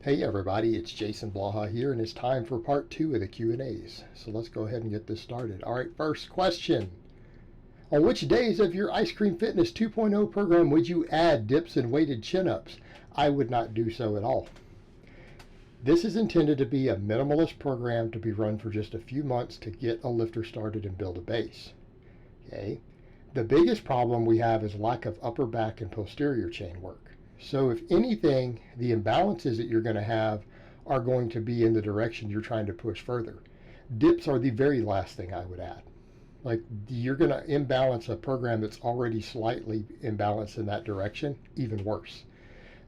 Hey everybody, it's Jason Blaha here, and it's time for part 2 of the Q&As. So let's go ahead and get this started. All right, first question. On which days of your Ice Cream Fitness 2.0 program would you add dips and weighted chin-ups? I would not do so at all. This is intended to be a minimalist program to be run for just a few months to get a lifter started and build a base. Okay. The biggest problem we have is lack of upper back and posterior chain work. So if anything, the imbalances that you're going to have are going to be in the direction you're trying to push further. Dips are the very last thing I would add. Like, you're going to imbalance a program that's already slightly imbalanced in that direction, even worse.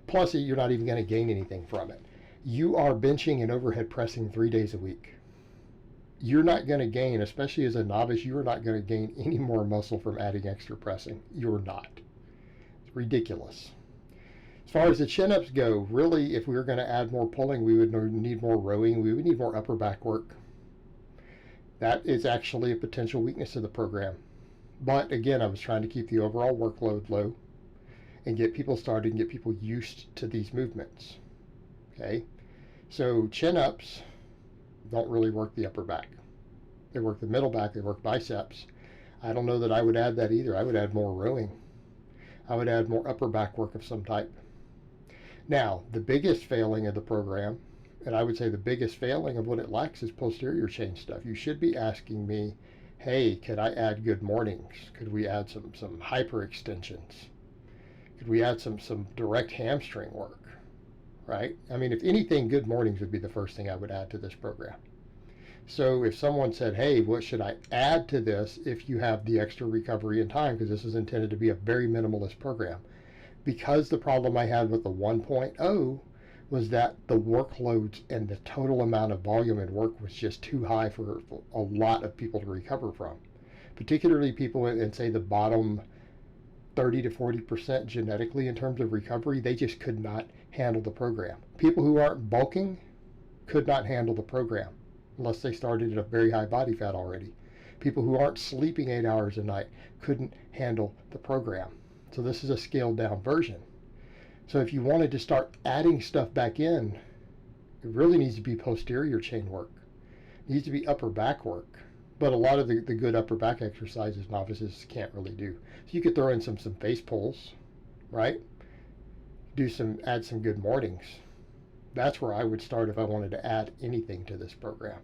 Plus, you're not even going to gain anything from it. You are benching and overhead pressing 3 days a week. You're not going to gain, especially as a novice, you are not going to gain any more muscle from adding extra pressing. You're not. It's ridiculous. As far as the chin-ups go, really, if we were going to add more pulling, we would need more rowing. We would need more upper back work. That is actually a potential weakness of the program. But again, I was trying to keep the overall workload low and get people started and get people used to these movements. Okay, so chin-ups don't really work the upper back. They work the middle back, they work biceps. I don't know that I would add that either. I would add more rowing. I would add more upper back work of some type. Now, the biggest failing of the program, and I would say the biggest failing of what it lacks, is posterior chain stuff. You should be asking me, hey, could I add good mornings? Could we add some hyper extensions? Could we add some direct hamstring work? Right? I mean, if anything, good mornings would be the first thing I would add to this program. So if someone said, hey, what should I add to this if you have the extra recovery and time, because this is intended to be a very minimalist program. Because the problem I had with the 1.0 was that the workloads and the total amount of volume and work was just too high for a lot of people to recover from. Particularly people in, say, the bottom 30 to 40% genetically in terms of recovery, they just could not handle the program. People who aren't bulking could not handle the program unless they started at a very high body fat already. People who aren't sleeping 8 hours a night couldn't handle the program. So this is a scaled down version. So if you wanted to start adding stuff back in, it really needs to be posterior chain work. It needs to be upper back work. But a lot of the good upper back exercises novices can't really do. So you could throw in some face pulls, right? Add some good mornings. That's where I would start if I wanted to add anything to this program.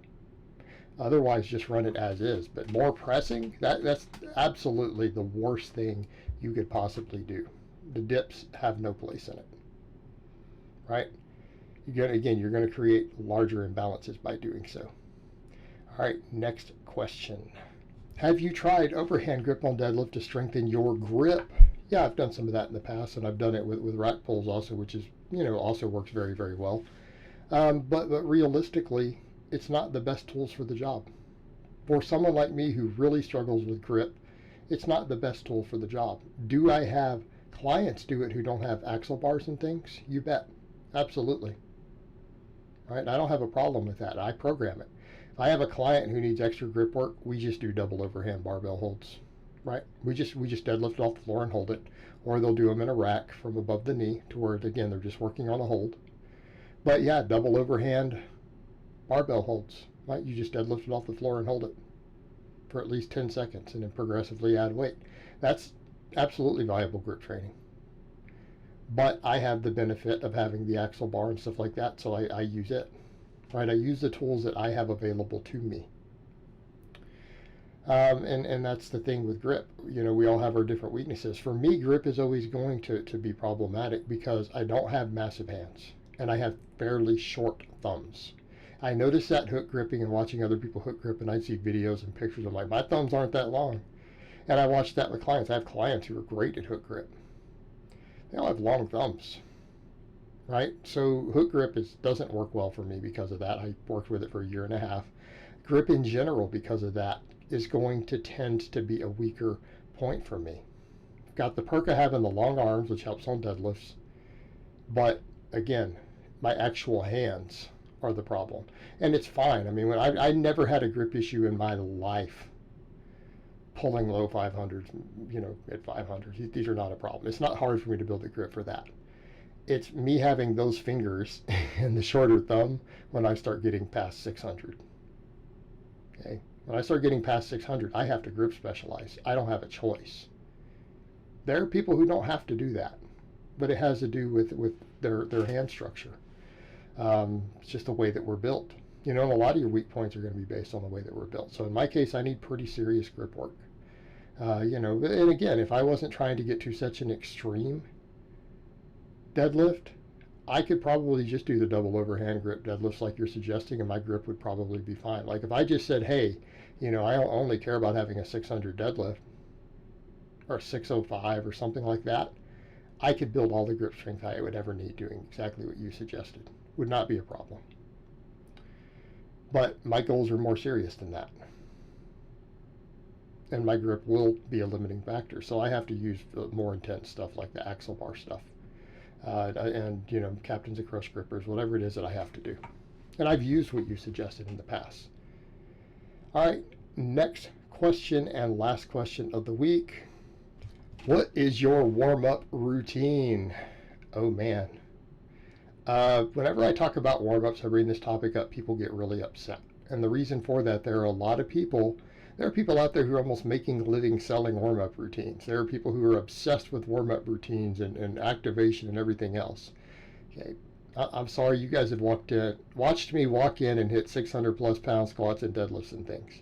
Otherwise, just run it as is. But more pressing, that's absolutely the worst thing you could possibly do. The dips have no place in it, right? You're going to create larger imbalances by doing so. All right, next question. Have you tried overhand grip on deadlift to strengthen your grip? Yeah, I've done some of that in the past, and I've done it with rack pulls also, which is, also works very, very well. But realistically, it's not the best tools for the job. For someone like me who really struggles with grip, it's not the best tool for the job. Do I have clients do it who don't have axle bars and things? You bet. Absolutely. All right, I don't have a problem with that. I program it. If I have a client who needs extra grip work, we just do double overhand barbell holds. Right? We just deadlift off the floor and hold it. Or they'll do them in a rack from above the knee to where, again, they're just working on a hold. But yeah, double overhand barbell holds. Right? You just deadlift it off the floor and hold it for at least 10 seconds and then progressively add weight. That's absolutely viable grip training. But I have the benefit of having the axle bar and stuff like that, so I use it. Right? I use the tools that I have available to me. And that's the thing with grip. We all have our different weaknesses. For me, grip is always going to be problematic because I don't have massive hands and I have fairly short thumbs. I noticed that hook gripping and watching other people hook grip, and I'd see videos and pictures. I'm like, my thumbs aren't that long. And I watched that with clients. I have clients who are great at hook grip. They all have long thumbs, right? So hook grip doesn't work well for me because of that. I worked with it for 1.5 years. Grip in general, because of that, is going to tend to be a weaker point for me. I've got the perk of having the long arms, which helps on deadlifts. But again, my actual hands are the problem. And it's fine. I mean, I never had a grip issue in my life pulling low 500s, at 500. These are not a problem. It's not hard for me to build a grip for that. It's me having those fingers and the shorter thumb when I start getting past 600. Okay, when I start getting past 600, I have to grip specialize. I don't have a choice. There are people who don't have to do that, but it has to do with their hand structure. It's just the way that we're built. You know, and a lot of your weak points are going to be based on the way that we're built. So in my case, I need pretty serious grip work. You know, and again, if I wasn't trying to get to such an extreme deadlift, I could probably just do the double overhand grip deadlifts like you're suggesting, and my grip would probably be fine. Like if I just said, hey, you know, I only care about having a 600 deadlift or a 605 or something like that, I could build all the grip strength I would ever need doing exactly what you suggested. Would not be a problem. But my goals are more serious than that. And my grip will be a limiting factor. So I have to use the more intense stuff like the axle bar stuff. And, you know, captains and crush grippers, whatever it is that I have to do. And I've used what you suggested in the past. All right, next question and last question of the week. What is your warm-up routine? Oh, man. Whenever I talk about warm-ups, I bring this topic up, people get really upset. And the reason for that, there are people out there who are almost making a living selling warm-up routines. There are people who are obsessed with warm-up routines and activation and everything else. Okay, I'm sorry, you guys have watched me walk in and hit 600 plus pound squats and deadlifts and things.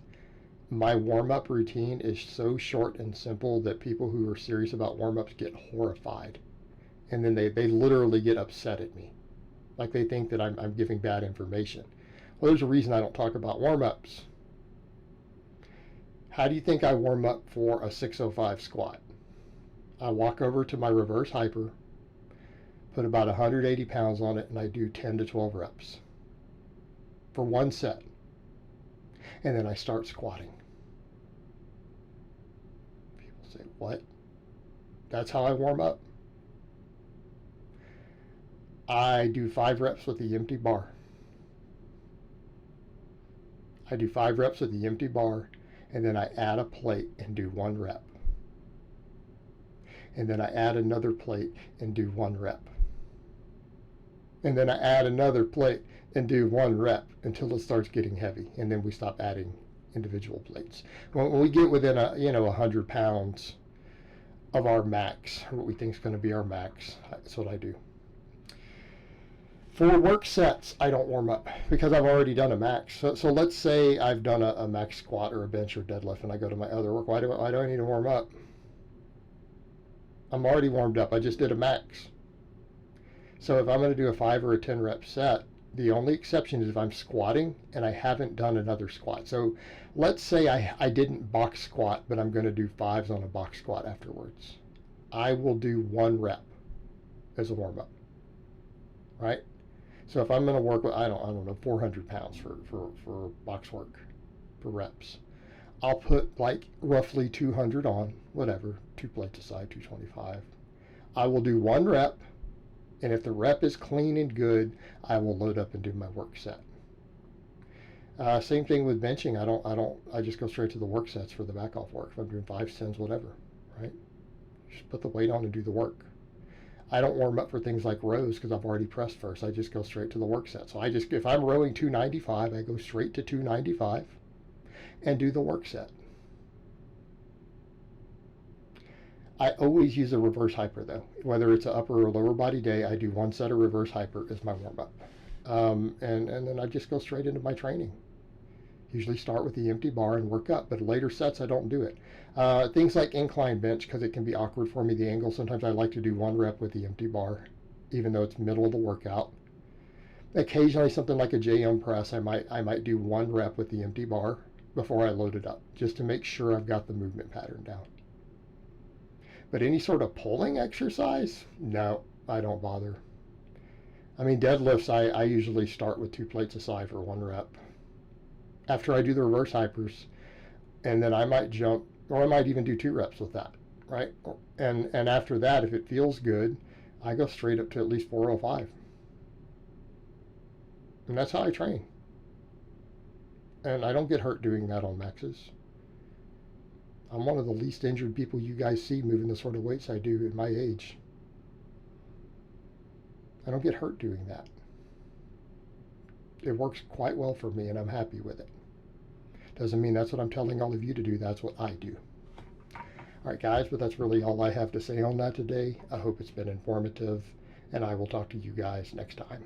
My warm-up routine is so short and simple that people who are serious about warm-ups get horrified. And then they literally get upset at me. Like they think that I'm giving bad information. Well, there's a reason I don't talk about warm-ups. How do you think I warm up for a 605 squat? I walk over to my reverse hyper, put about 180 pounds on it, and I do 10 to 12 reps for one set. And then I start squatting. People say, what? That's how I warm up? I do 5 reps with the empty bar. I do 5 reps with the empty bar, and then I add a plate and do 1 rep. And then I add another plate and do 1 rep. And then I add another plate and do 1 rep until it starts getting heavy, and then we stop adding individual plates. When we get within 100 pounds of our max, what we think is going to be our max, that's what I do. For work sets, I don't warm up because I've already done a max. So let's say I've done a max squat or a bench or deadlift, and I go to my other work. Why do I need to warm up? I'm already warmed up. I just did a max. So if I'm going to do a 5 or a 10 rep set, the only exception is if I'm squatting and I haven't done another squat. So let's say I didn't box squat, but I'm going to do 5s on a box squat afterwards. I will do 1 rep as a warm up, right? So if I'm going to work with, I don't know, 400 pounds for box work, for reps, I'll put like roughly 200 on, whatever, 2 plates aside, 225. I will do 1 rep, and if the rep is clean and good, I will load up and do my work set. Same thing with benching. I just go straight to the work sets for the back off work. If I'm doing 5s, 10s, whatever, right? Just put the weight on and do the work. I don't warm up for things like rows because I've already pressed first. I just go straight to the work set. So if I'm rowing 295, I go straight to 295 and do the work set. I always use a reverse hyper though. Whether it's an upper or lower body day, I do 1 set of reverse hyper as my warm up. And then I just go straight into my training. Usually start with the empty bar and work up, but later sets I don't do it. Things like incline bench, because it can be awkward for me, the angle. Sometimes I like to do 1 rep with the empty bar, even though it's middle of the workout. Occasionally something like a JM press, I might do 1 rep with the empty bar before I load it up, just to make sure I've got the movement pattern down. But any sort of pulling exercise, no, I don't bother. I mean, deadlifts, I usually start with 2 plates aside for 1 rep. After I do the reverse hypers, and then I might jump, or I might even do 2 reps with that, right? And after that, if it feels good, I go straight up to at least 405. And that's how I train. And I don't get hurt doing that on maxes. I'm one of the least injured people you guys see moving the sort of weights I do at my age. I don't get hurt doing that. It works quite well for me, and I'm happy with it. Doesn't mean that's what I'm telling all of you to do. That's what I do. All right, guys, but that's really all I have to say on that today. I hope it's been informative, and I will talk to you guys next time.